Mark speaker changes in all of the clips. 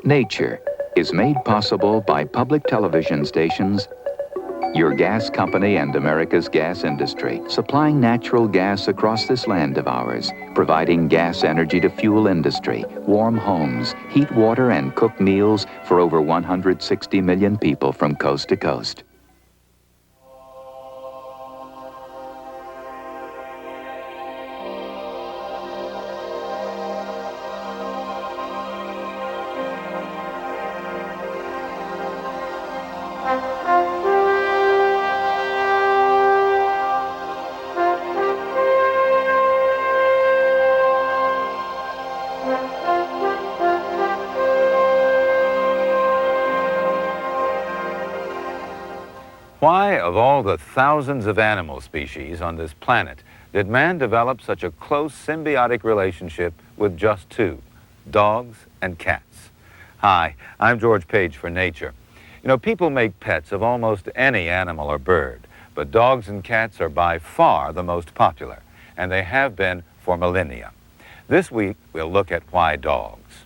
Speaker 1: Nature is made possible by public television stations, your gas company and America's gas industry, supplying natural gas across this land of ours, providing gas energy to fuel industry, warm homes, heat water and cook meals for over 160 million people from coast to coast.
Speaker 2: Why, of all the thousands of animal species on this planet, did man develop such a close symbiotic relationship with just two, dogs and cats? Hi, I'm George Page for Nature. You know, people make pets of almost any animal or bird, but dogs and cats are by far the most popular, and they have been for millennia. This week, we'll look at why dogs.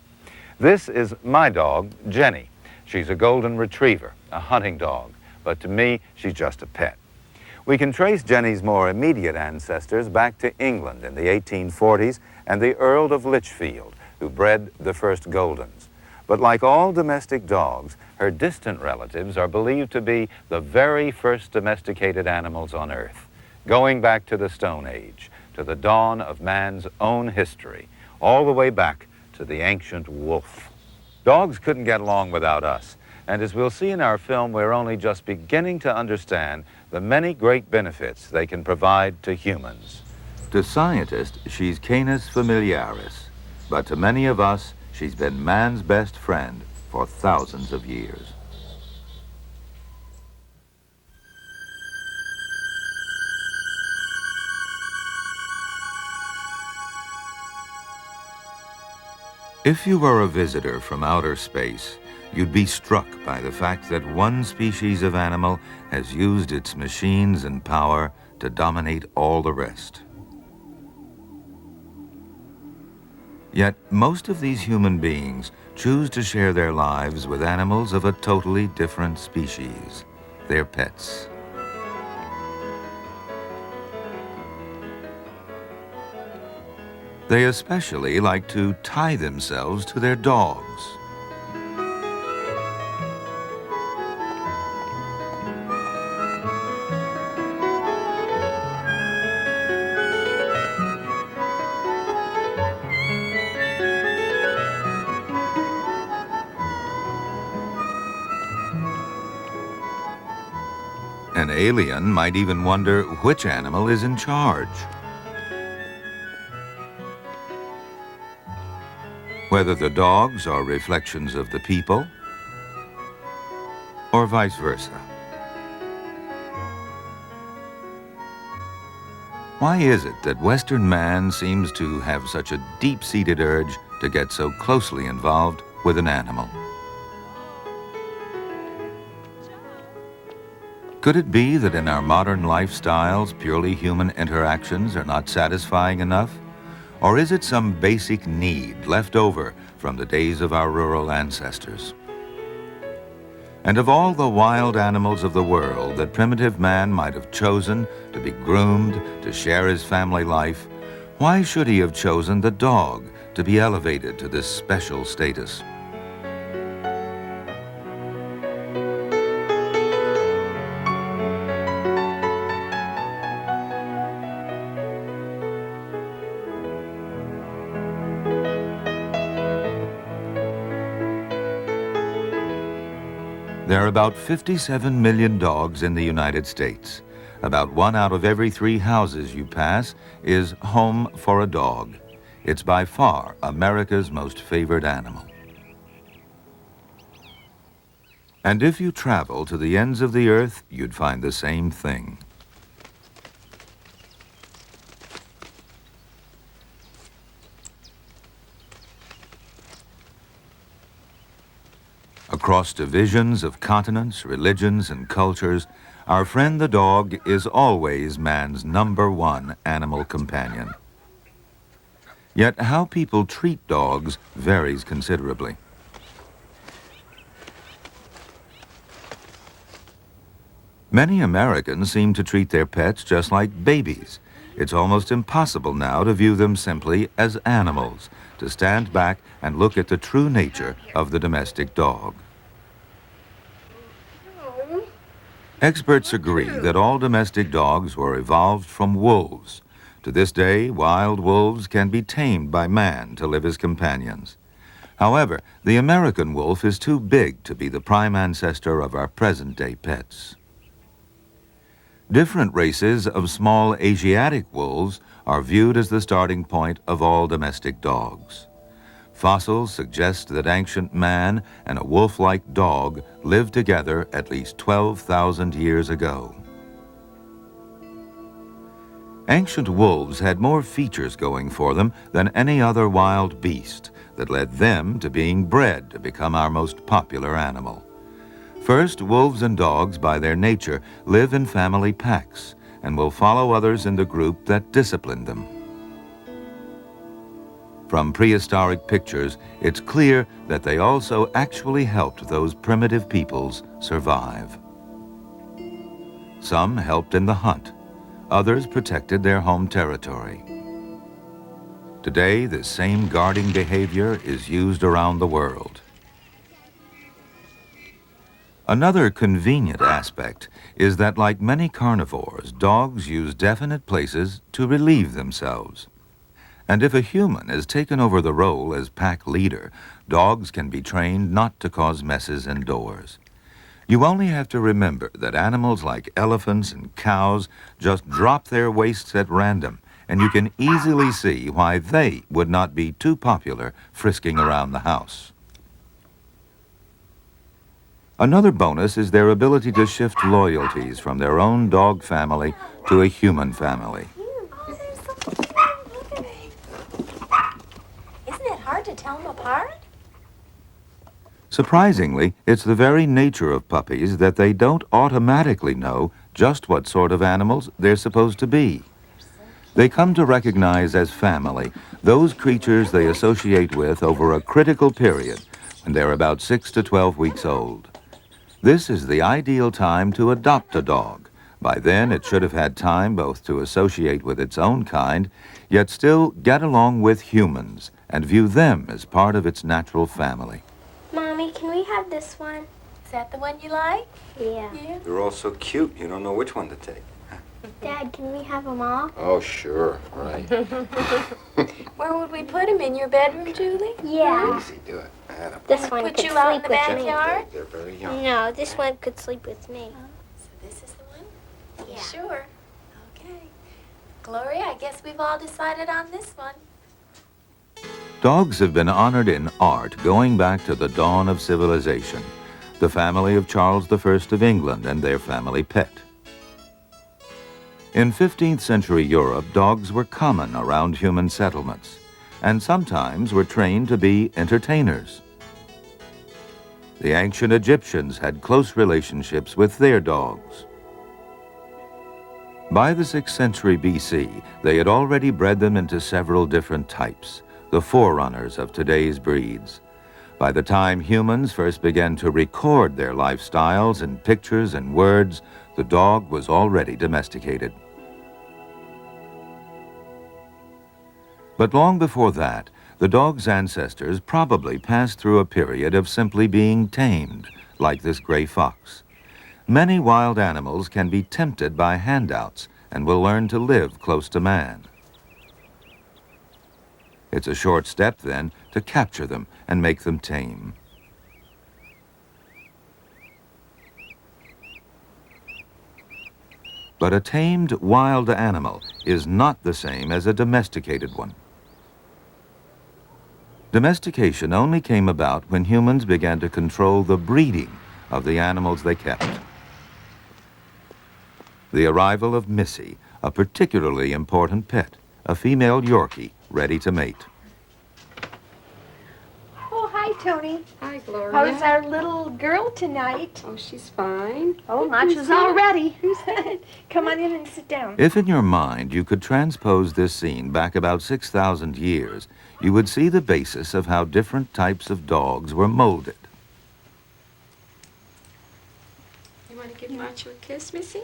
Speaker 2: This is my dog, Jenny. She's a golden retriever, a hunting dog. But to me, she's just a pet. We can trace Jenny's more immediate ancestors back to England in the 1840s and the Earl of Lichfield, who bred the first Goldens. But like all domestic dogs, her distant relatives are believed to be the very first domesticated animals on Earth, going back to the Stone Age, to the dawn of man's own history, all the way back to the ancient wolf. Dogs couldn't get along without us. And as we'll see in our film, we're only just beginning to understand the many great benefits they can provide to humans. To scientists, she's Canis familiaris, but to many of us, she's been man's best friend for thousands of years. If you were a visitor from outer space, you'd be struck by the fact that one species of animal has used its machines and power to dominate all the rest. Yet most of these human beings choose to share their lives with animals of a totally different species, their pets. They especially like to tie themselves to their dogs. An alien might even wonder which animal is in charge. Whether the dogs are reflections of the people, or vice versa. Why is it that Western man seems to have such a deep-seated urge to get so closely involved with an animal? Could it be that in our modern lifestyles, purely human interactions are not satisfying enough? Or is it some basic need left over from the days of our rural ancestors? And of all the wild animals of the world that primitive man might have chosen to be groomed, to share his family life, why should he have chosen the dog to be elevated to this special status? There are about 57 million dogs in the United States. About 1 out of every 3 houses you pass is home for a dog. It's by far America's most favored animal. And if you travel to the ends of the earth, you'd find the same thing. Across divisions of continents, religions, and cultures, our friend the dog is always man's #1 animal companion. Yet how people treat dogs varies considerably. Many Americans seem to treat their pets just like babies. It's almost impossible now to view them simply as animals, to stand back and look at the true nature of the domestic dog. Experts agree that all domestic dogs were evolved from wolves. To this day, wild wolves can be tamed by man to live as companions. However, the American wolf is too big to be the prime ancestor of our present-day pets. Different races of small Asiatic wolves are viewed as the starting point of all domestic dogs. Fossils suggest that ancient man and a wolf-like dog lived together at least 12,000 years ago. Ancient wolves had more features going for them than any other wild beast that led them to being bred to become our most popular animal. First, wolves and dogs, by their nature, live in family packs and will follow others in the group that discipline them. From prehistoric pictures, it's clear that they also actually helped those primitive peoples survive. Some helped in the hunt. Others protected their home territory. Today, this same guarding behavior is used around the world. Another convenient aspect is that, like many carnivores, dogs use definite places to relieve themselves. And if a human has taken over the role as pack leader, dogs can be trained not to cause messes indoors. You only have to remember that animals like elephants and cows just drop their wastes at random, and you can easily see why they would not be too popular frisking around the house. Another bonus is their ability to shift loyalties from their own dog family to a human family.
Speaker 3: Isn't it hard to tell them apart?
Speaker 2: Surprisingly, it's the very nature of puppies that they don't automatically know just what sort of animals they're supposed to be. They come to recognize as family those creatures they associate with over a critical period when they're about 6 to 12 weeks old. This is the ideal time to adopt a dog. By then, it should have had time both to associate with its own kind, yet still get along with humans and view them as part of its natural family.
Speaker 3: Mommy, can we have this one? Is that the one you like? Yeah.
Speaker 4: They're all so cute, you don't know which one to take.
Speaker 3: Dad, can we have them all?
Speaker 4: Oh, sure, right.
Speaker 3: Where would we put them? In your bedroom, Julie? Yeah.
Speaker 4: Easy, do it.
Speaker 3: This one Put could you out in sleep the with me. backyard?
Speaker 4: They're very young.
Speaker 3: No, this one could sleep with me.
Speaker 5: So this is the one?
Speaker 3: Yeah.
Speaker 5: Sure. Okay. Gloria, I guess we've all decided on this one.
Speaker 2: Dogs have been honored in art going back to the dawn of civilization, the family of Charles I of England and their family pet. In 15th century Europe, dogs were common around human settlements and sometimes were trained to be entertainers. The ancient Egyptians had close relationships with their dogs. By the 6th century BC, they had already bred them into several different types, the forerunners of today's breeds. By the time humans first began to record their lifestyles in pictures and words, the dog was already domesticated. But long before that, the dog's ancestors probably passed through a period of simply being tamed, like this gray fox. Many wild animals can be tempted by handouts and will learn to live close to man. It's a short step, then, to capture them and make them tame. But a tamed wild animal is not the same as a domesticated one. Domestication only came about when humans began to control the breeding of the animals they kept. The arrival of Missy, a particularly important pet, a female Yorkie ready to mate.
Speaker 6: Oh, hi, Tony.
Speaker 7: Hi, Gloria.
Speaker 6: How's our little girl tonight?
Speaker 7: Oh, she's fine.
Speaker 6: Oh, lunch is all ready. Come on in and sit down.
Speaker 2: If in your mind you could transpose this scene back about 6,000 years, you would see the basis of how different types of dogs were molded.
Speaker 3: You want to give Macho a kiss, Missy?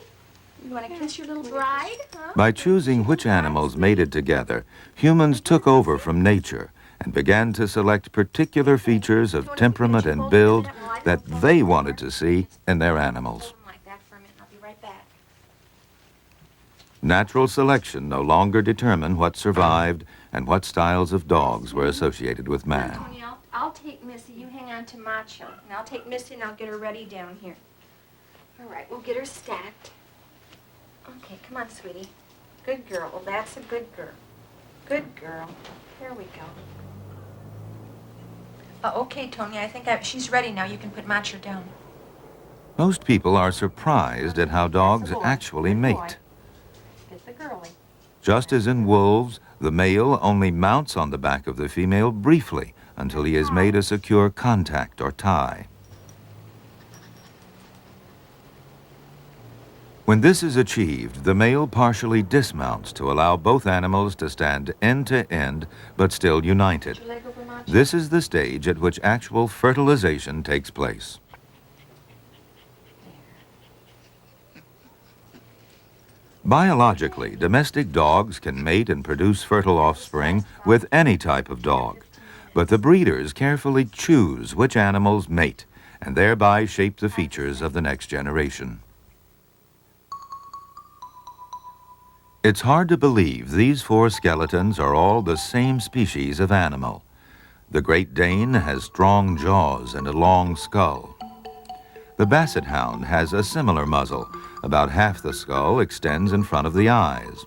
Speaker 3: You want to kiss your little bride? Huh?
Speaker 2: By choosing which animals mated together, humans took over from nature and began to select particular features of temperament and build that they wanted to see in their animals.
Speaker 3: Like that for a minute. I'll be right back.
Speaker 2: Natural selection no longer determined what survived and what styles of dogs were associated with man.
Speaker 3: Tony, I'll take Missy. You hang on to Macho. And I'll take Missy and I'll get her ready down here. All right, we'll get her stacked. Okay, come on, sweetie. Good girl. Well, that's a good girl. Good girl. Here we go. Okay, Tony, I think she's ready now. You can put Macho down.
Speaker 2: Most people are surprised at how dogs actually mate.
Speaker 3: Get the girlie.
Speaker 2: Just as in wolves, the male only mounts on the back of the female briefly until he has made a secure contact or tie. When this is achieved, the male partially dismounts to allow both animals to stand end to end, but still united. This is the stage at which actual fertilization takes place. Biologically, domestic dogs can mate and produce fertile offspring with any type of dog, but the breeders carefully choose which animals mate and thereby shape the features of the next generation. It's hard to believe these four skeletons are all the same species of animal. The Great Dane has strong jaws and a long skull. The Basset Hound has a similar muzzle. About half the skull extends in front of the eyes.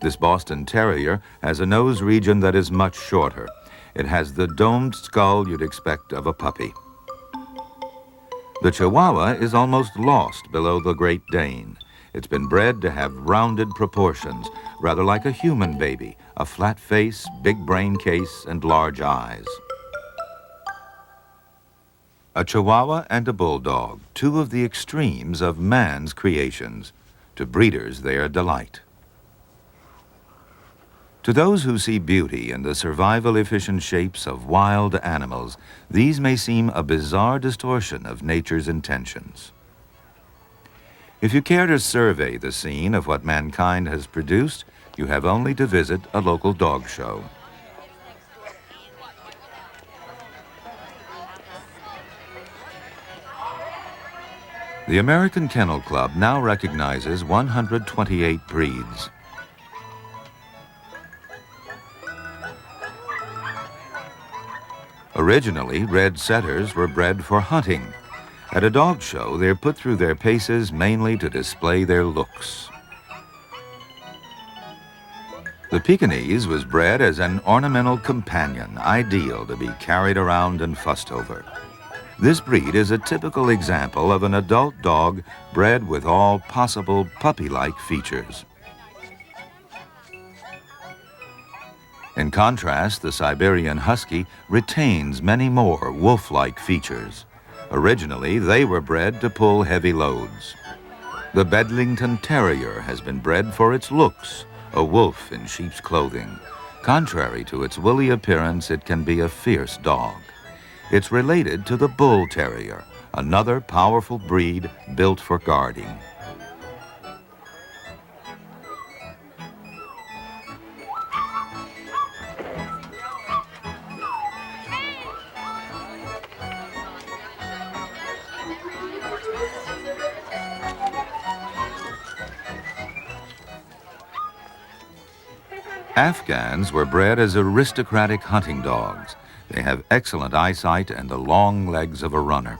Speaker 2: This Boston Terrier has a nose region that is much shorter. It has the domed skull you'd expect of a puppy. The Chihuahua is almost lost below the Great Dane. It's been bred to have rounded proportions, rather like a human baby, a flat face, big brain case, and large eyes. A Chihuahua and a Bulldog, two of the extremes of man's creations. To breeders, they are a delight. To those who see beauty in the survival-efficient shapes of wild animals, these may seem a bizarre distortion of nature's intentions. If you care to survey the scene of what mankind has produced, you have only to visit a local dog show. The American Kennel Club now recognizes 128 breeds. Originally, red setters were bred for hunting. At a dog show, they're put through their paces mainly to display their looks. The Pekingese was bred as an ornamental companion, ideal to be carried around and fussed over. This breed is a typical example of an adult dog bred with all possible puppy-like features. In contrast, the Siberian Husky retains many more wolf-like features. Originally, they were bred to pull heavy loads. The Bedlington Terrier has been bred for its looks, a wolf in sheep's clothing. Contrary to its woolly appearance, it can be a fierce dog. It's related to the Bull Terrier, another powerful breed built for guarding. Afghans were bred as aristocratic hunting dogs. They have excellent eyesight and the long legs of a runner.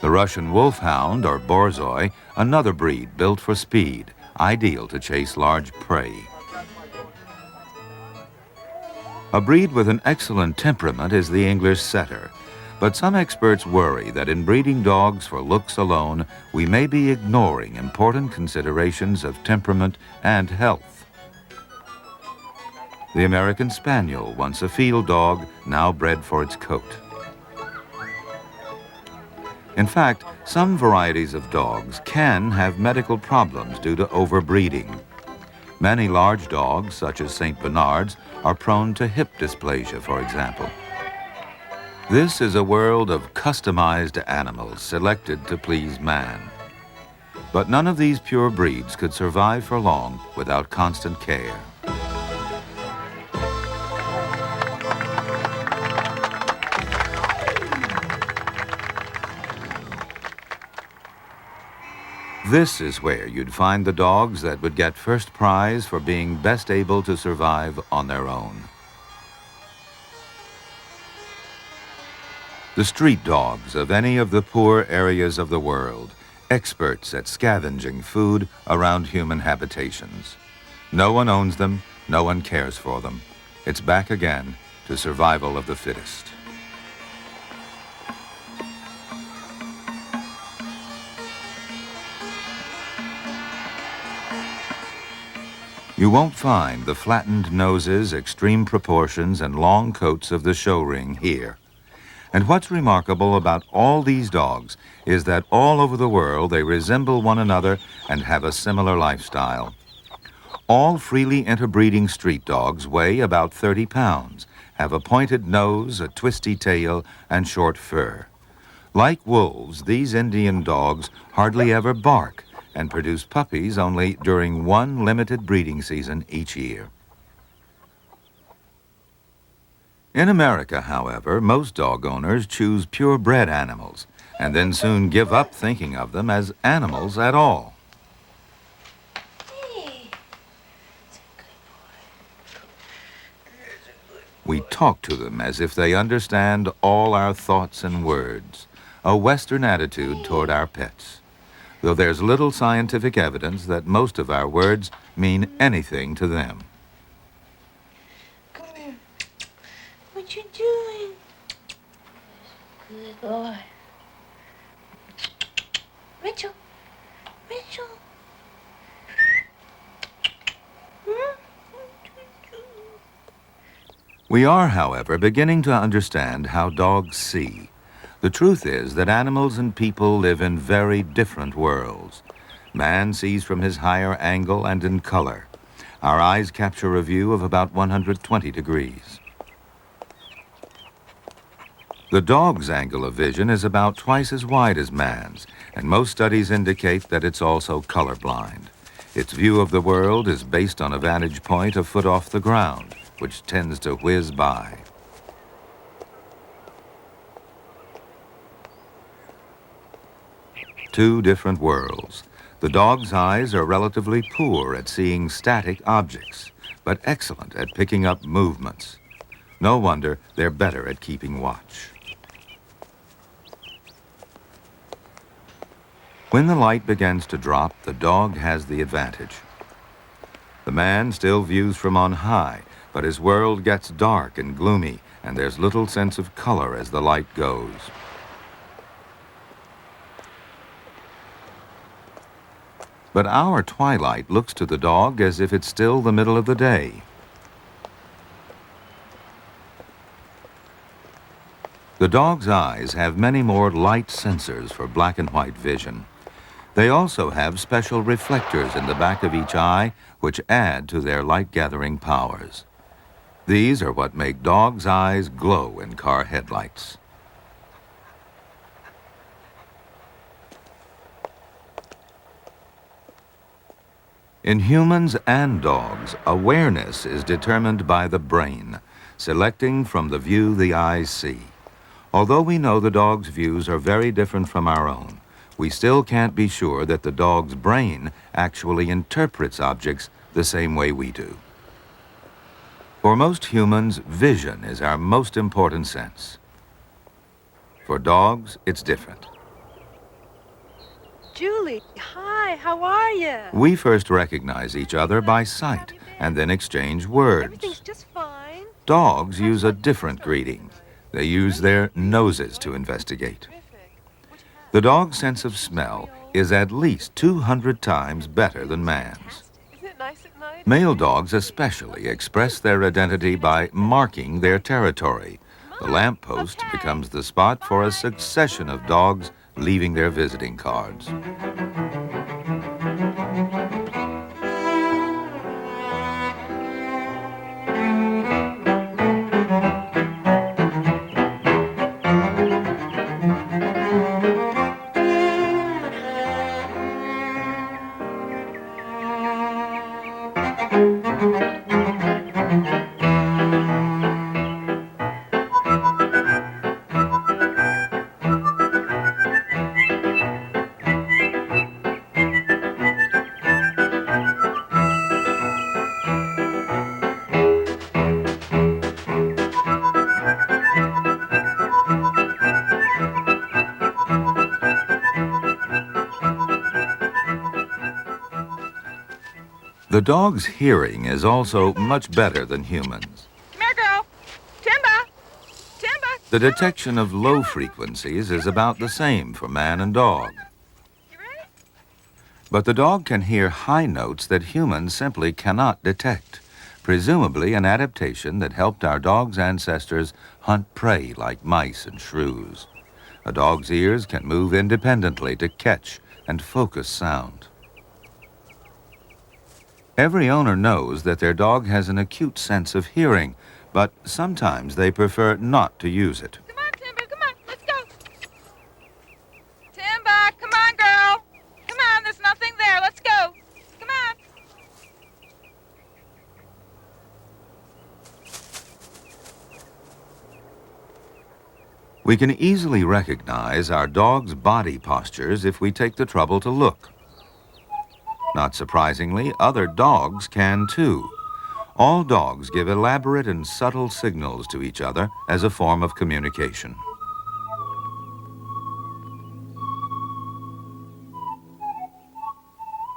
Speaker 2: The Russian Wolfhound, or Borzoi, another breed built for speed, ideal to chase large prey. A breed with an excellent temperament is the English Setter. But some experts worry that in breeding dogs for looks alone, we may be ignoring important considerations of temperament and health. The American Spaniel, once a field dog, now bred for its coat. In fact, some varieties of dogs can have medical problems due to overbreeding. Many large dogs, such as St. Bernards, are prone to hip dysplasia, for example. This is a world of customized animals selected to please man. But none of these pure breeds could survive for long without constant care. This is where you'd find the dogs that would get first prize for being best able to survive on their own. The street dogs of any of the poor areas of the world, experts at scavenging food around human habitations. No one owns them, no one cares for them. It's back again to survival of the fittest. You won't find the flattened noses, extreme proportions, and long coats of the show ring here. And what's remarkable about all these dogs is that all over the world they resemble one another and have a similar lifestyle. All freely interbreeding street dogs weigh about 30 pounds, have a pointed nose, a twisty tail, and short fur. Like wolves, these Indian dogs hardly ever bark and produce puppies only during one limited breeding season each year. In America, however, most dog owners choose purebred animals and then soon give up thinking of them as animals at all.
Speaker 5: Hey.
Speaker 2: We talk to them as if they understand all our thoughts and words, a Western attitude toward our pets, though there's little scientific evidence that most of our words mean anything to them.
Speaker 5: Come here. What you doing? Good boy. Mitchell. Mitchell.
Speaker 2: We are, however, beginning to understand how dogs see. The truth is that animals and people live in very different worlds. Man sees from his higher angle and in color. Our eyes capture a view of about 120 degrees. The dog's angle of vision is about twice as wide as man's, and most studies indicate that it's also colorblind. Its view of the world is based on a vantage point a foot off the ground, which tends to whiz by. Two different worlds. The dog's eyes are relatively poor at seeing static objects, but excellent at picking up movements. No wonder they're better at keeping watch. When the light begins to drop, the dog has the advantage. The man still views from on high, but his world gets dark and gloomy, and there's little sense of color as the light goes. But our twilight looks to the dog as if it's still the middle of the day. The dog's eyes have many more light sensors for black and white vision. They also have special reflectors in the back of each eye, which add to their light-gathering powers. These are what make dogs' eyes glow in car headlights. In humans and dogs, awareness is determined by the brain, selecting from the view the eyes see. Although we know the dog's views are very different from our own, we still can't be sure that the dog's brain actually interprets objects the same way we do. For most humans, vision is our most important sense. For dogs, it's different.
Speaker 6: Julie, hi, how are you?
Speaker 2: We first recognize each other by sight and then exchange words.
Speaker 6: Everything's just fine.
Speaker 2: Dogs use a different greeting. They use their noses to investigate. The dog's sense of smell is at least 200 times better than man's.
Speaker 6: Isn't it nice at night?
Speaker 2: Male dogs especially express their identity by marking their territory. The lamppost becomes the spot for a succession of dogs leaving their visiting cards. The dog's hearing is also much better than humans.
Speaker 6: Come here, girl. Timba. Timba.
Speaker 2: The detection of low frequencies is about the same for man and dog.
Speaker 6: You ready?
Speaker 2: But the dog can hear high notes that humans simply cannot detect, presumably an adaptation that helped our dog's ancestors hunt prey like mice and shrews. A dog's ears can move independently to catch and focus sound. Every owner knows that their dog has an acute sense of hearing, but sometimes they prefer not to use it.
Speaker 6: Come on, Timba. Come on. Let's go. Timba, come on, girl. Come on. There's nothing there. Let's go. Come on.
Speaker 2: We can easily recognize our dog's body postures if we take the trouble to look. Not surprisingly, other dogs can too. All dogs give elaborate and subtle signals to each other as a form of communication.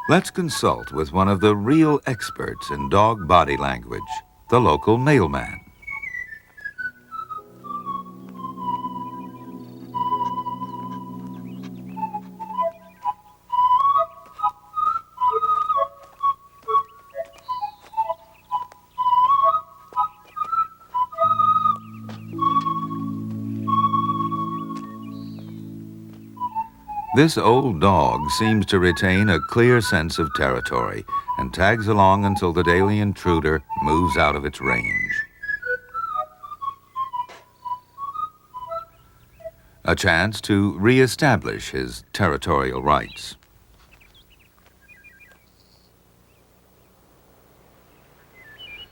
Speaker 2: Let's consult with one of the real experts in dog body language, the local mailman. This old dog seems to retain a clear sense of territory and tags along until the daily intruder moves out of its range. A chance to re-establish his territorial rights.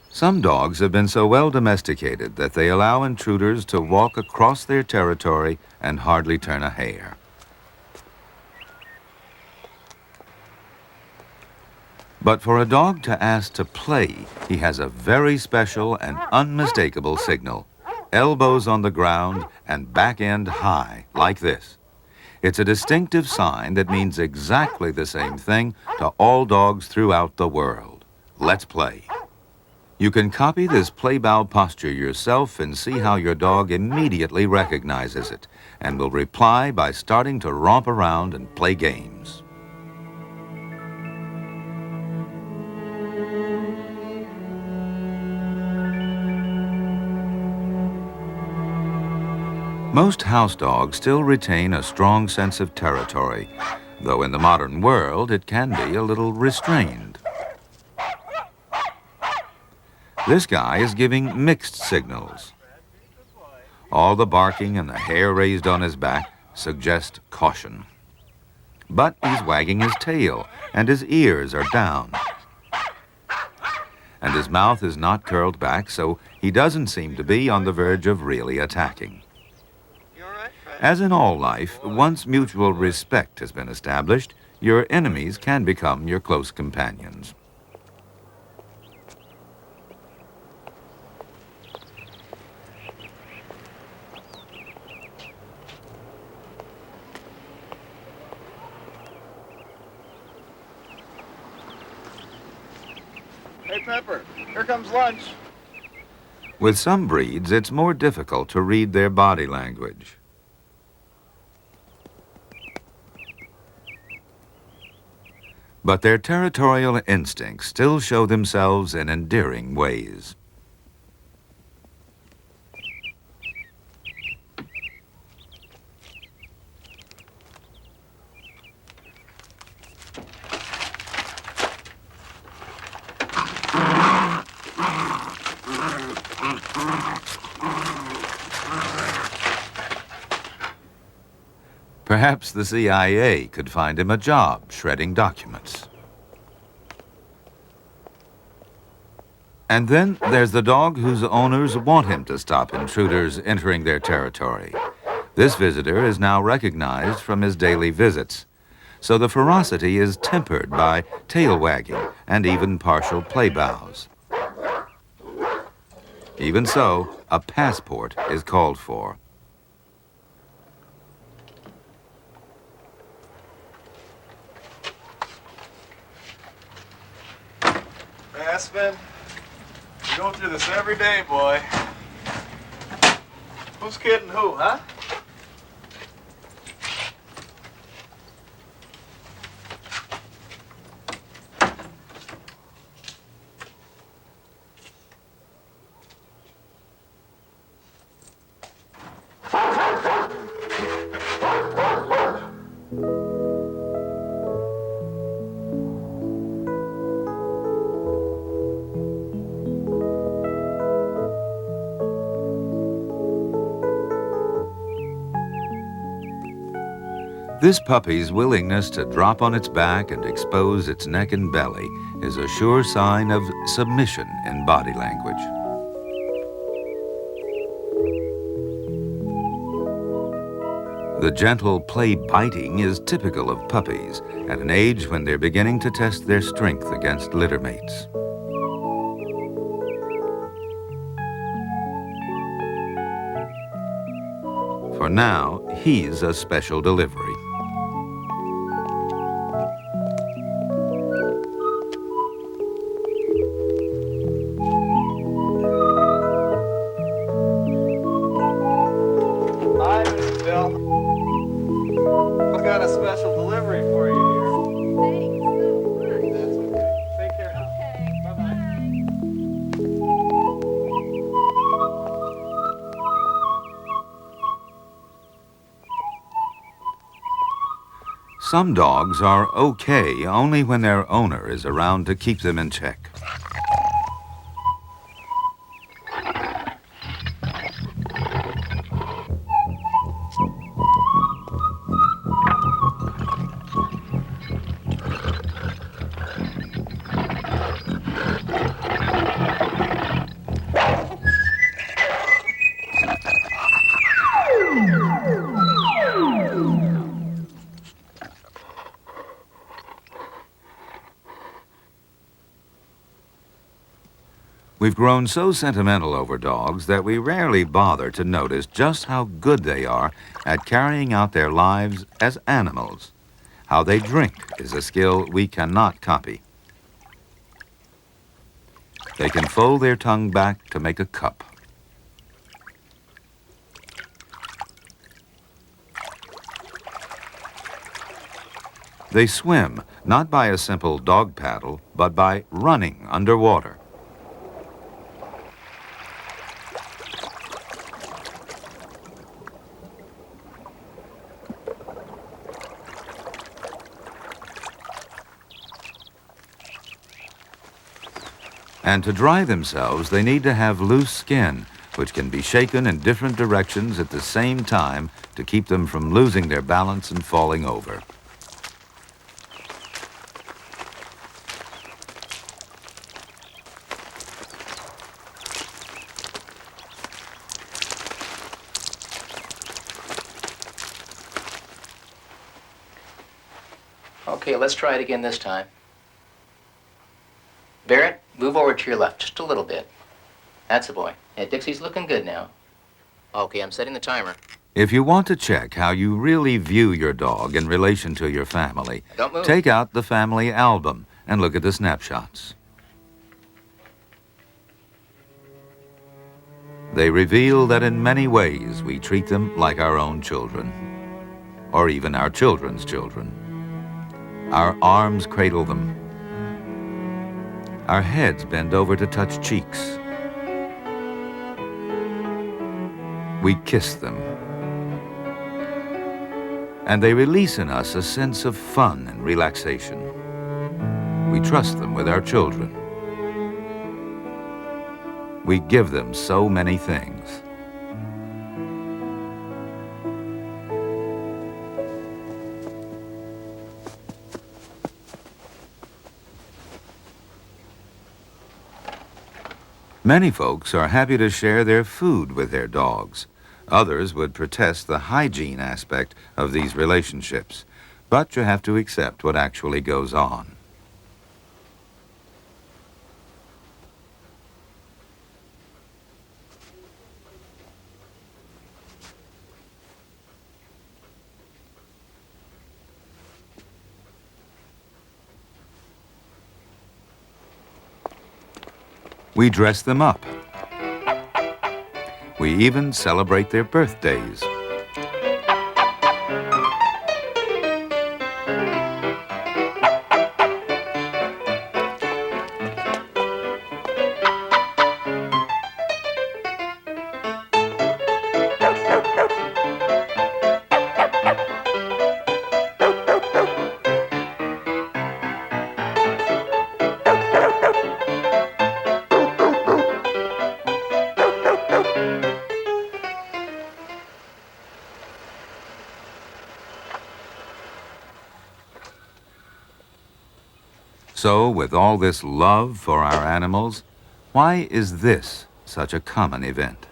Speaker 2: Some dogs have been so well domesticated that they allow intruders to walk across their territory and hardly turn a hair. But for a dog to ask to play, he has a very special and unmistakable signal. Elbows on the ground and back end high, like this. It's a distinctive sign that means exactly the same thing to all dogs throughout the world. Let's play. You can copy this play bow posture yourself and see how your dog immediately recognizes it and will reply by starting to romp around and play games. Most house dogs still retain a strong sense of territory, though in the modern world it can be a little restrained. This guy is giving mixed signals. All the barking and the hair raised on his back suggest caution. But he's wagging his tail, and his ears are down. And his mouth is not curled back, so he doesn't seem to be on the verge of really attacking. As in all life, once mutual respect has been established, your enemies can become your close companions.
Speaker 7: Hey, Pepper, here comes lunch.
Speaker 2: With some breeds, it's more difficult to read their body language. But their territorial instincts still show themselves in endearing ways. Perhaps the CIA could find him a job shredding documents. And then there's the dog whose owners want him to stop intruders entering their territory. This visitor is now recognized from his daily visits, so the ferocity is tempered by tail wagging and even partial play bows. Even so, a passport is called for.
Speaker 7: Finn. We go through this every day, boy. Who's kidding who, huh?
Speaker 2: This puppy's willingness to drop on its back and expose its neck and belly is a sure sign of submission in body language. The gentle play biting is typical of puppies at an age when they're beginning to test their strength against litter mates. For now, he's a special delivery.
Speaker 7: Hi, Mrs. Bill. I've got a special delivery for you here. That's okay. Take care now. Bye-bye.
Speaker 2: Some dogs are okay only when their owner is around to keep them in check. We've grown so sentimental over dogs that we rarely bother to notice just how good they are at carrying out their lives as animals. How they drink is a skill we cannot copy. They can fold their tongue back to make a cup. They swim, not by a simple dog paddle, but by running underwater. And to dry themselves, they need to have loose skin, which can be shaken in different directions at the same time to keep them from losing their balance and falling over.
Speaker 8: Okay, let's try it again this time. Barrett, move over to your left just a little bit. That's the boy. Yeah, Dixie's looking good now. Okay, I'm setting the timer.
Speaker 2: If you want to check how you really view your dog in relation to your family,
Speaker 8: Don't move.
Speaker 2: take out the family album and look at the snapshots. They reveal that in many ways we treat them like our own children, or even our children's children. Our arms cradle them. Our heads bend over to touch cheeks. We kiss them. And they release in us a sense of fun and relaxation. We trust them with our children. We give them so many things. Many folks are happy to share their food with their dogs. Others would protest the hygiene aspect of these relationships, but you have to accept what actually goes on. We dress them up. We even celebrate their birthdays. So, with all this love for our animals, why is this such a common event?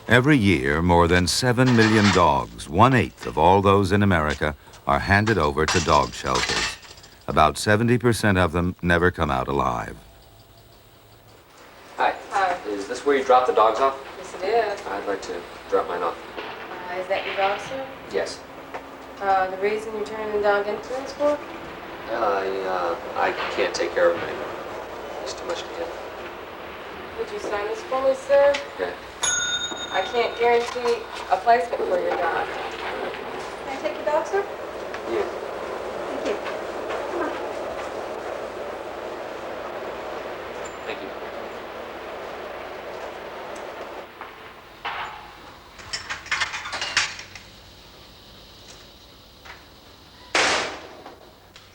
Speaker 2: Every year, more than 7 million dogs, 1/8 of all those in America, are handed over to dog shelters. About 70% of them never come out alive.
Speaker 9: Hi.
Speaker 10: Hi.
Speaker 9: Is this where you drop the dogs off?
Speaker 10: Yes, it is.
Speaker 9: I'd like to drop mine off.
Speaker 10: Is that your dog, sir?
Speaker 9: Yes.
Speaker 10: The reason you're turning the dog into this for?
Speaker 9: I can't take care of him anymore. He's too much to get.
Speaker 10: Would you sign this for me, sir?
Speaker 9: Okay.
Speaker 10: I can't guarantee a placement for your dog. Can I take the dog, sir?
Speaker 9: Yeah.
Speaker 10: Thank you. Come on.
Speaker 9: Thank you.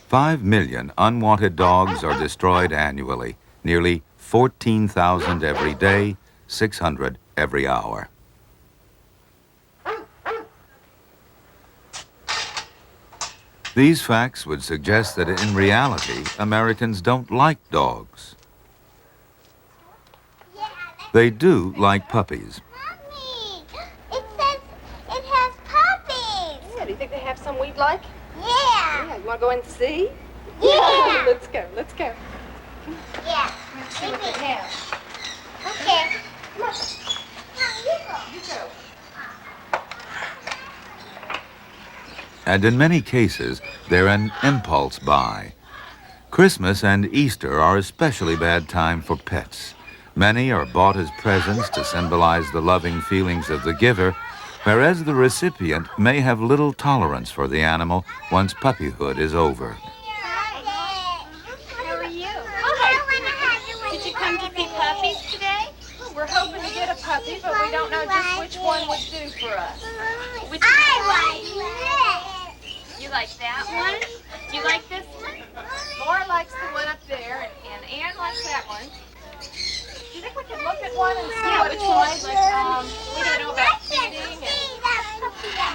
Speaker 2: Five million unwanted dogs are destroyed annually, nearly 14,000 every day, 600 every hour. These facts would suggest that in reality, Americans don't like dogs. They do like puppies.
Speaker 5: Mommy, it says it has puppies.
Speaker 3: Yeah, do you think they have some we'd like?
Speaker 5: Yeah.
Speaker 3: Yeah, you want to go in and see?
Speaker 5: Yeah.
Speaker 3: Let's go, let's go.
Speaker 5: Yeah.
Speaker 3: Let's see what they have.
Speaker 5: Okay.
Speaker 3: Come on.
Speaker 5: Now you go.
Speaker 3: You go.
Speaker 2: And in many cases, they're an impulse buy. Christmas and Easter are especially bad time for pets. Many are bought as presents to symbolize the loving feelings of the giver, whereas the recipient may have little tolerance for the animal once puppyhood is over.
Speaker 5: How
Speaker 3: are you?
Speaker 5: Hi.
Speaker 3: Did you come to see puppies today? We're hoping to get a puppy, but we don't know just which one would do for us. Which You like that one? Do you like this one? Laura likes the one up there, and Ann likes that one. Do you think we can look at one and see what it's like? We don't know about feeding and... You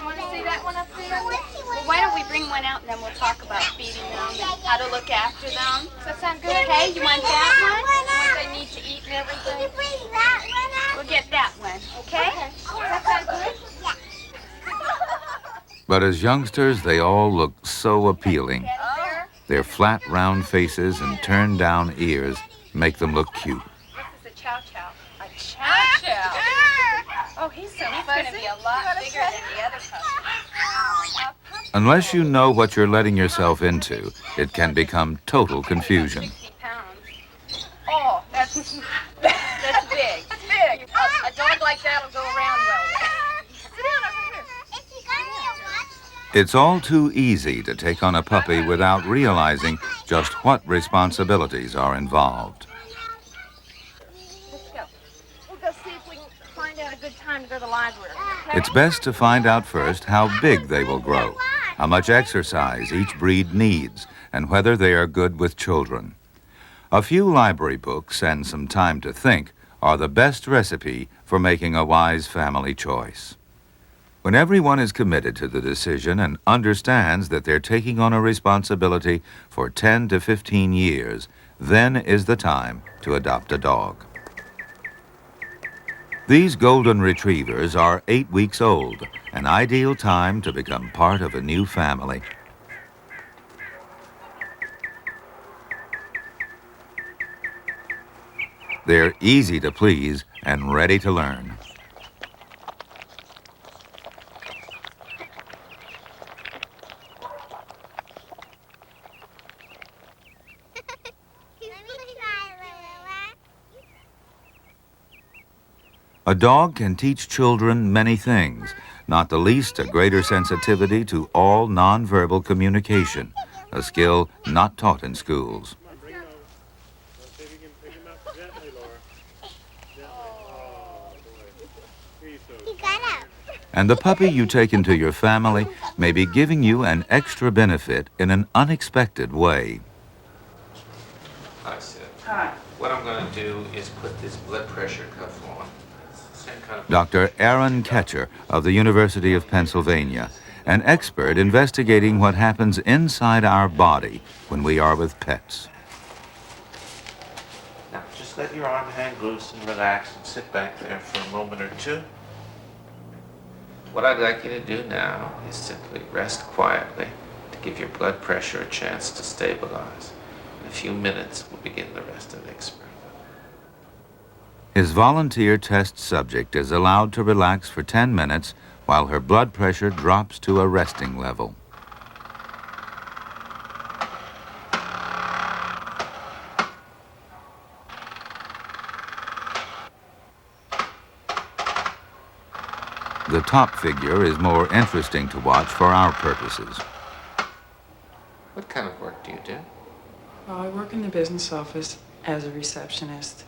Speaker 3: want to see that one up there?
Speaker 11: Well, why don't we bring one out and then we'll talk about feeding them and how to look after them.
Speaker 3: Does that sound good?
Speaker 11: Okay, you want that one?
Speaker 3: What they need to eat and everything?
Speaker 11: We'll get that one, okay?
Speaker 3: Does that sound good?
Speaker 2: But as youngsters, they all look so appealing. Their flat, round faces and turned down ears make them look cute.
Speaker 3: This is a chow chow. A chow chow? Oh, he's so
Speaker 11: He's
Speaker 3: fuzzy.
Speaker 11: going to be a lot bigger than the other puppy.
Speaker 2: Unless you know what you're letting yourself into, it can become total confusion.
Speaker 11: 60 pounds.
Speaker 3: Oh, that's big. That's big. A dog like that will go around well. Sit down over here.
Speaker 2: It's all too easy to take on a puppy without realizing just what responsibilities are involved.
Speaker 3: Let's go. We'll go see if we can find out a good time to go to the library. Okay?
Speaker 2: It's best to find out first how big they will grow, how much exercise each breed needs, and whether they are good with children. A few library books and some time to think are the best recipe for making a wise family choice. When everyone is committed to the decision and understands that they're taking on a responsibility for 10 to 15 years, then is the time to adopt a dog. These golden retrievers are 8 weeks old, an ideal time to become part of a new family. They're easy to please and ready to learn. A dog can teach children many things, not the least a greater sensitivity to all nonverbal communication, a skill not taught in schools. And the puppy you take into your family may be giving you an extra benefit in an unexpected way.
Speaker 9: Hi, Sid.
Speaker 10: Hi.
Speaker 9: What I'm going to do is put this blood pressure cuff on. Same kind of...
Speaker 2: Dr. Aaron Ketcher of the University of Pennsylvania, an expert investigating what happens inside our body when we are with pets.
Speaker 12: Now, just let your arm hang loose and relax and sit back there for a moment or two. What I'd like you to do now is simply rest quietly to give your blood pressure a chance to stabilize. In a few minutes, we'll begin the rest of the experiment.
Speaker 2: His volunteer test subject is allowed to relax for 10 minutes while her blood pressure drops to a resting level. The top figure is more interesting to watch for our purposes.
Speaker 12: What kind of work do you do?
Speaker 10: Well, I work in the business office as a receptionist.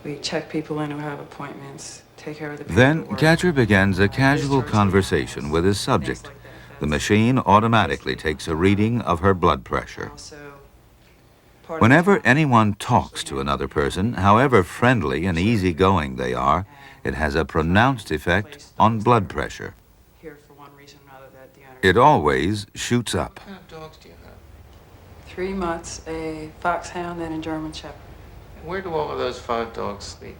Speaker 10: We check people in who have appointments, take care of the paperwork.
Speaker 2: Then Catcher begins a casual conversation with his subject. The machine automatically takes a reading of her blood pressure. Whenever anyone talks to another person, however friendly and easygoing they are, it has a pronounced effect on blood pressure. It always shoots up.
Speaker 12: What kind of dogs do you have?
Speaker 10: 3 mutts, a foxhound, and a German shepherd.
Speaker 12: And where do all of those 5 dogs sleep?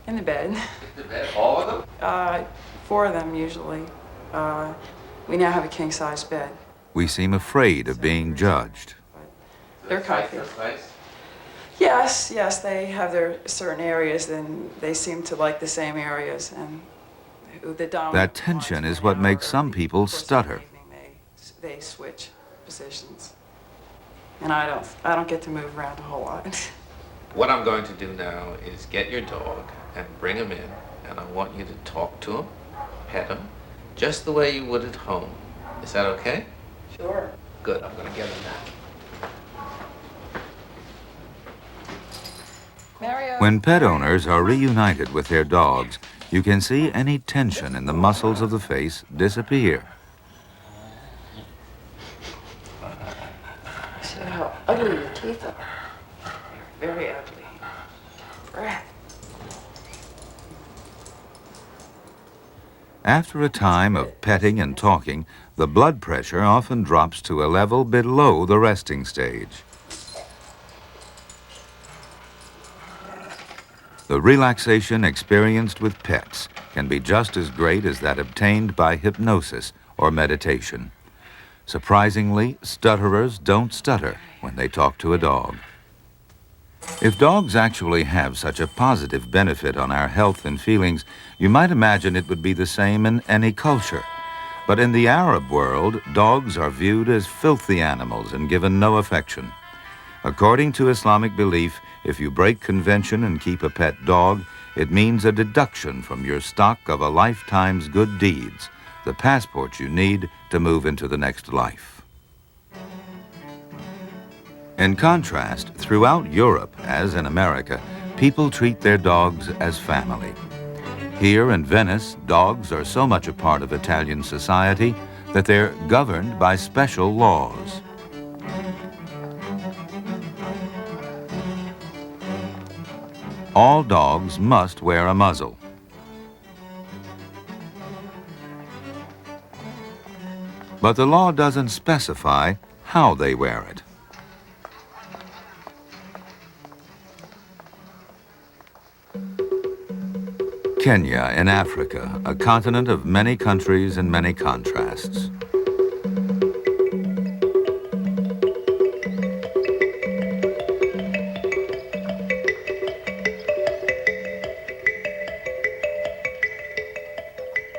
Speaker 10: In the bed.
Speaker 12: In the bed? All of them?
Speaker 10: 4 of them usually. We now have a king-size bed.
Speaker 2: We seem afraid of being judged.
Speaker 10: They're comfy. Yes, they have their certain areas, and they seem to like the same areas. And the
Speaker 2: that tension is what makes some people stutter.
Speaker 10: They switch positions, and I don't get to move around a whole lot.
Speaker 12: What I'm going to do now is get your dog and bring him in, and I want you to talk to him, pet him, just the way you would at home. Is that okay?
Speaker 10: Sure.
Speaker 12: Good, I'm going to get him now.
Speaker 2: When pet owners are reunited with their dogs, you can see any tension in the muscles of the face disappear.
Speaker 10: See how ugly your teeth are. They're very ugly. Breath.
Speaker 2: After a time of petting and talking, the blood pressure often drops to a level below the resting stage. The relaxation experienced with pets can be just as great as that obtained by hypnosis or meditation. Surprisingly, stutterers don't stutter when they talk to a dog. If dogs actually have such a positive benefit on our health and feelings, you might imagine it would be the same in any culture. But in the Arab world, dogs are viewed as filthy animals and given no affection. According to Islamic belief, if you break convention and keep a pet dog, it means a deduction from your stock of a lifetime's good deeds, the passport you need to move into the next life. In contrast, throughout Europe, as in America, people treat their dogs as family. Here in Venice, dogs are so much a part of Italian society that they're governed by special laws. All dogs must wear a muzzle. But the law doesn't specify how they wear it. Kenya in Africa, a continent of many countries and many contrasts.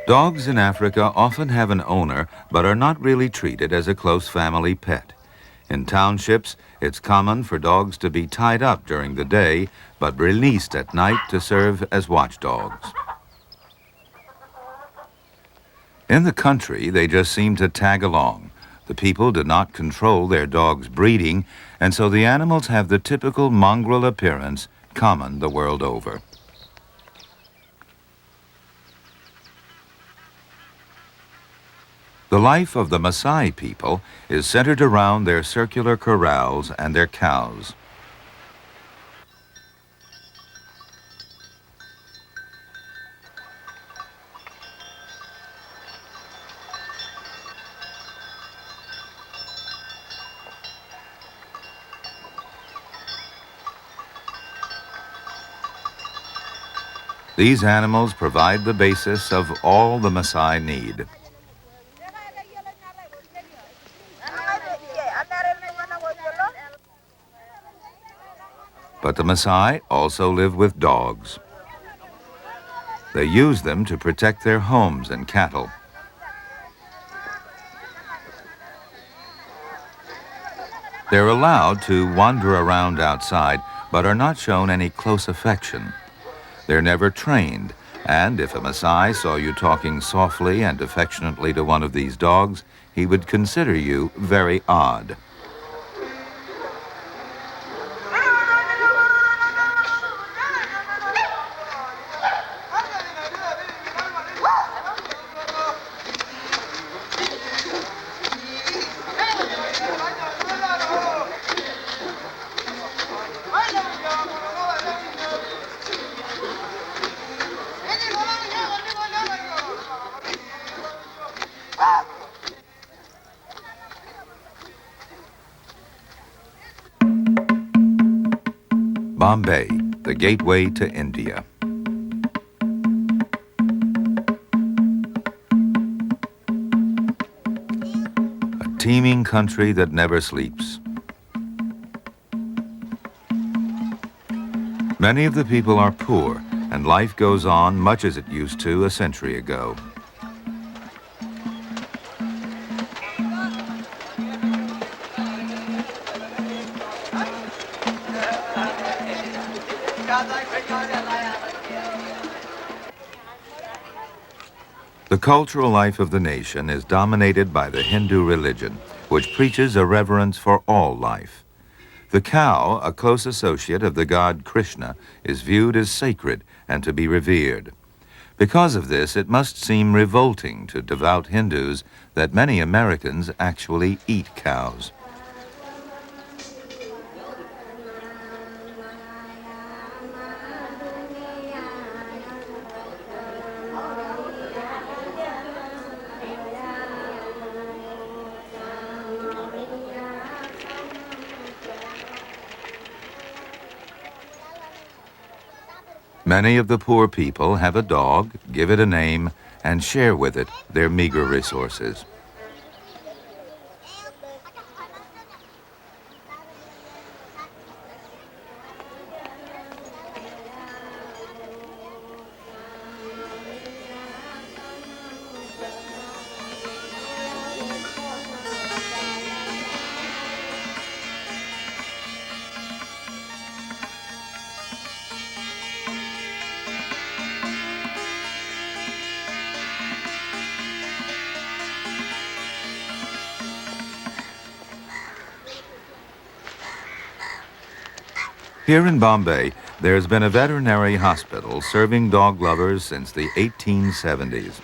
Speaker 2: Dogs in Africa often have an owner, but are not really treated as a close family pet. In townships, it's common for dogs to be tied up during the day, but released at night to serve as watchdogs. In the country, they just seemed to tag along. The people did not control their dogs' breeding, and so the animals have the typical mongrel appearance common the world over. The life of the Maasai people is centered around their circular corrals and their cows. These animals provide the basis of all the Maasai need. But the Maasai also live with dogs. They use them to protect their homes and cattle. They're allowed to wander around outside, but are not shown any close affection. They're never trained, and if a Maasai saw you talking softly and affectionately to one of these dogs, he would consider you very odd. Bombay, the gateway to India. A teeming country that never sleeps. Many of the people are poor, and life goes on much as it used to a century ago. The cultural life of the nation is dominated by the Hindu religion, which preaches a reverence for all life. The cow, a close associate of the god Krishna, is viewed as sacred and to be revered. Because of this, it must seem revolting to devout Hindus that many Americans actually eat cows. Many of the poor people have a dog, give it a name, and share with it their meager resources. Here in Bombay, there's been a veterinary hospital serving dog lovers since the 1870s.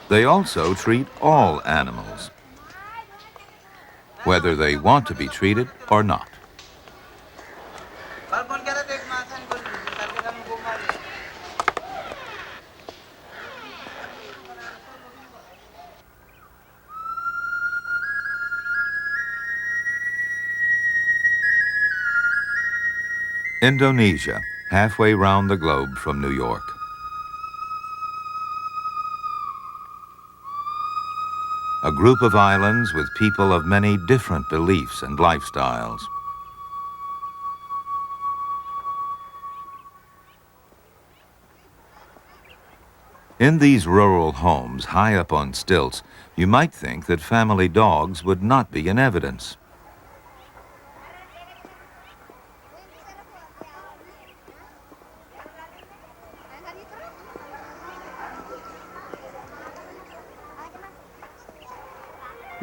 Speaker 2: They also treat all animals, whether they want to be treated or not. Indonesia, halfway round the globe from New York. A group of islands with people of many different beliefs and lifestyles. In these rural homes, high up on stilts, you might think that family dogs would not be in evidence.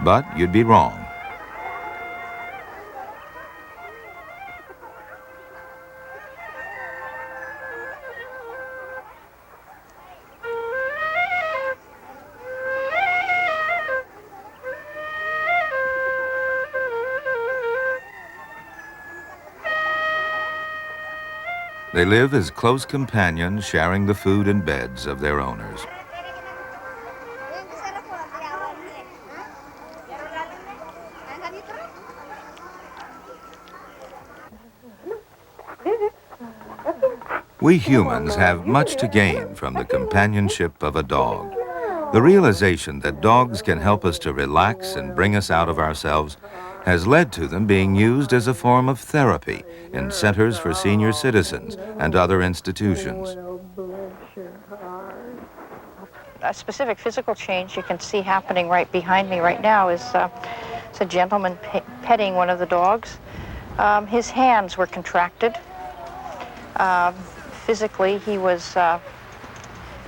Speaker 2: But you'd be wrong. They live as close companions, sharing the food and beds of their owners. We humans have much to gain from the companionship of a dog. The realization that dogs can help us to relax and bring us out of ourselves has led to them being used as a form of therapy in centers for senior citizens and other institutions.
Speaker 13: A specific physical change you can see happening right behind me right now is it's a gentleman petting one of the dogs. His hands were contracted. Physically, he was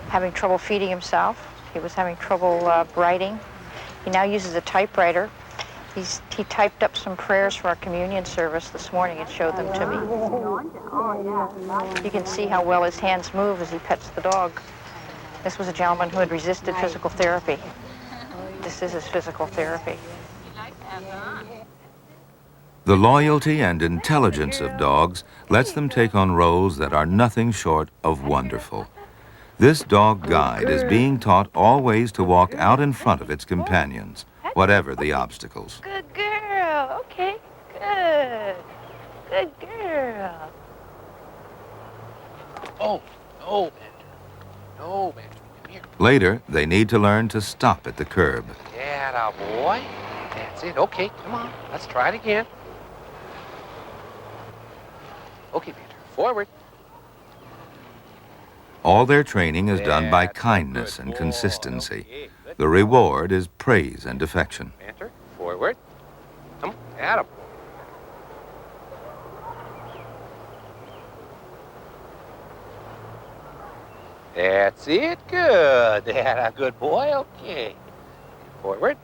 Speaker 13: having trouble feeding himself. He was having trouble writing. He now uses a typewriter. He typed up some prayers for our communion service this morning and showed them to me. You can see how well his hands move as he pets the dog. This was a gentleman who had resisted physical therapy. This is his physical therapy.
Speaker 2: The loyalty and intelligence of dogs lets them take on roles that are nothing short of wonderful. This dog guide is being taught always to walk out in front of its companions, whatever the obstacles.
Speaker 13: Good girl. Okay, good. Good girl.
Speaker 9: Oh, no, man. No, man. Come here.
Speaker 2: Later, they need to learn to stop at the curb.
Speaker 9: Yeah, boy. That's it. Okay, come on. Let's try it again. Okay, Peter. Forward.
Speaker 2: All their training is done by kindness and consistency. The reward is praise and affection.
Speaker 9: Banter. Forward. Come on. Atta boy. That's it. Good. Atta good boy. Okay. Forward.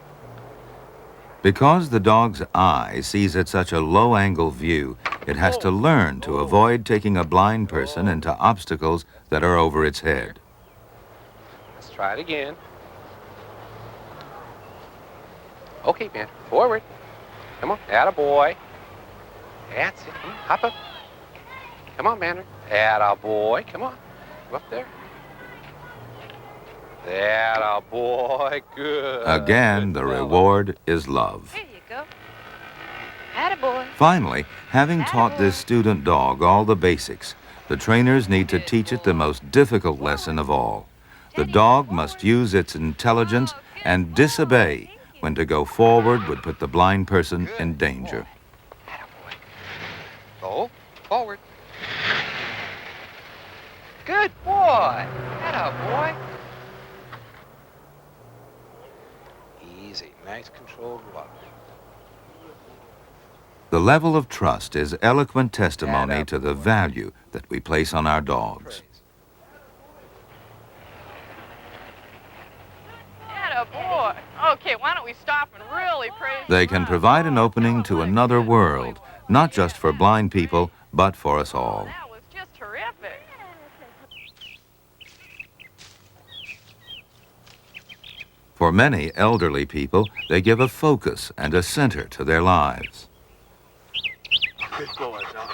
Speaker 2: Because the dog's eye sees at such a low-angle view, it has to learn to avoid taking a blind person into obstacles that are over its head.
Speaker 9: Let's try it again. Okay, man. Forward. Come on. Atta boy. That's it. Come on. Hop up. Come on, Mandarin. Atta boy. Come on. Come up there. Atta boy. Good.
Speaker 2: Again, the reward is love.
Speaker 13: There you go. Attaboy.
Speaker 2: Finally, having taught this student dog all the basics, the trainers need to teach it the most difficult lesson of all. The dog must use its intelligence and disobey when to go forward would put the blind person in danger.
Speaker 9: Go forward. Good boy. Attaboy. Easy. Nice controlled walk.
Speaker 2: The level of trust is eloquent testimony to the value that we place on our dogs.
Speaker 6: Attaboy. Okay, why don't we stop and really praise
Speaker 2: They can provide an opening to another world, not just for blind people, but for us all.
Speaker 6: That was just terrific.
Speaker 2: For many elderly people, they give a focus and a center to their lives.
Speaker 7: Good boy, John.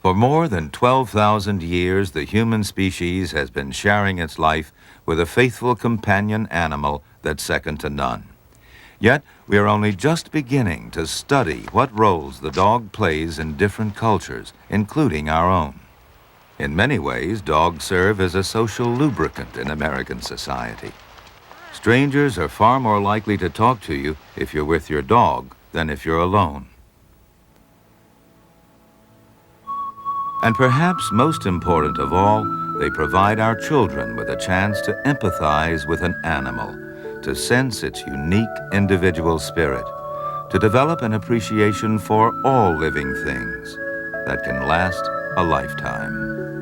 Speaker 2: For more than 12,000 years, the human species has been sharing its life with a faithful companion animal that's second to none. Yet, we are only just beginning to study what roles the dog plays in different cultures, including our own. In many ways, dogs serve as a social lubricant in American society. Strangers are far more likely to talk to you if you're with your dog than if you're alone. And perhaps most important of all, they provide our children with a chance to empathize with an animal, to sense its unique individual spirit, to develop an appreciation for all living things that can last a lifetime.